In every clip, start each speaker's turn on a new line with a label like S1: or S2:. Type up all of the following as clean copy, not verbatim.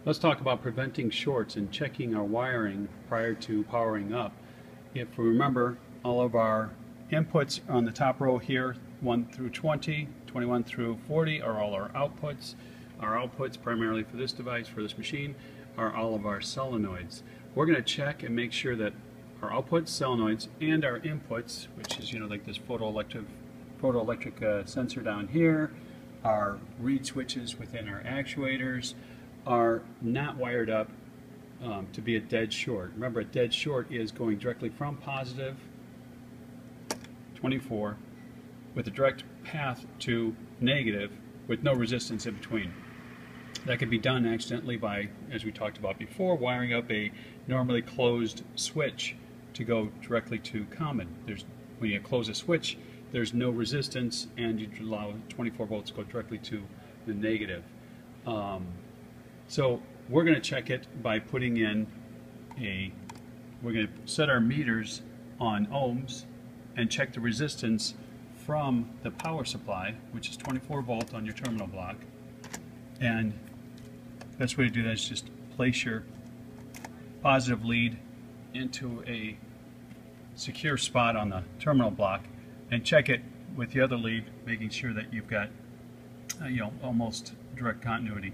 S1: Let's talk about preventing shorts and checking our wiring prior to powering up. If we remember, all of our inputs on the top row here, 1 through 20, 21 through 40, are all our outputs. Our outputs, primarily for this device, for this machine, are all of our solenoids. We're going to check and make sure that our outputs, solenoids, and our inputs, which is, like this photoelectric sensor down here, our reed switches within our actuators, are not wired up to be a dead short. Remember, a dead short is going directly from positive 24 with a direct path to negative with no resistance in between. That can be done accidentally by, as we talked about before, wiring up a normally closed switch to go directly to common. When you close a switch, there's no resistance, and you allow 24 volts to go directly to the negative. So we're going to check it by putting in we're going to set our meters on ohms and check the resistance from the power supply, which is 24 volt on your terminal block. And the best way to do that is just place your positive lead into a secure spot on the terminal block and check it with the other lead, making sure that you've got almost direct continuity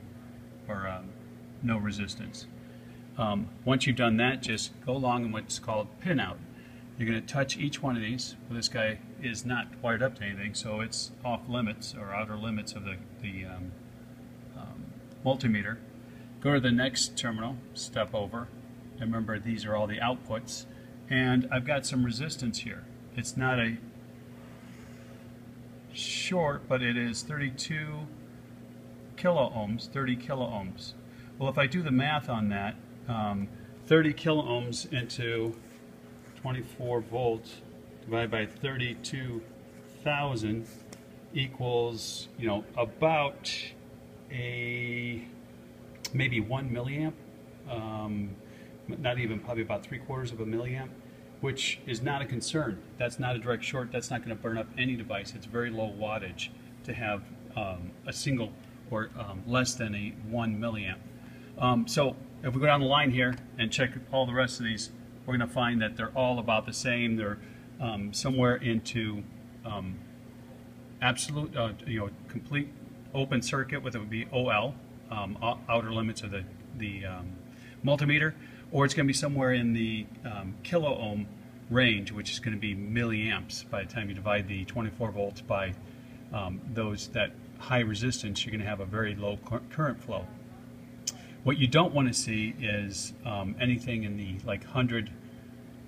S1: or no resistance. Once you've done that, just go along in what's called pinout. You're going to touch each one of these. Well, this guy is not wired up to anything, so it's off limits or outer limits of the multimeter. Go to the next terminal, step over, and remember these are all the outputs, and I've got some resistance here. It's not a short, but it is 32 kilo ohms, 30 kilo ohms. Well, if I do the math on that, 30 kilo ohms into 24 volts divided by 32,000 equals, about maybe 1 milliamp, not even, probably about 3/4 of a milliamp, which is not a concern. That's not a direct short. That's not going to burn up any device. It's very low wattage to have a single or less than a 1 milliamp. So if we go down the line here and check all the rest of these, we're going to find that they're all about the same. They're somewhere into absolute, complete open circuit, whether it would be OL, outer limits of the multimeter, or it's going to be somewhere in the kilo ohm range, which is going to be milliamps. By the time you divide the 24 volts by that high resistance, you're going to have a very low current flow. What you don't want to see is anything in the 100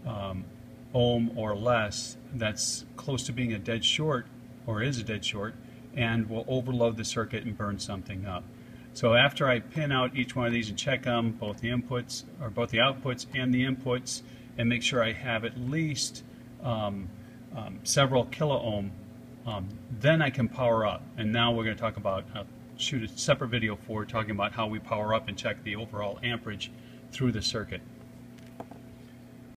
S1: ohm or less that's close to being a dead short, or is a dead short, and will overload the circuit and burn something up. So after I pin out each one of these and check them, both the outputs and the inputs, and make sure I have at least several kilo ohm, then I can power up. And now we're going to talk about, shoot a separate video for talking about how we power up and check the overall amperage through the circuit.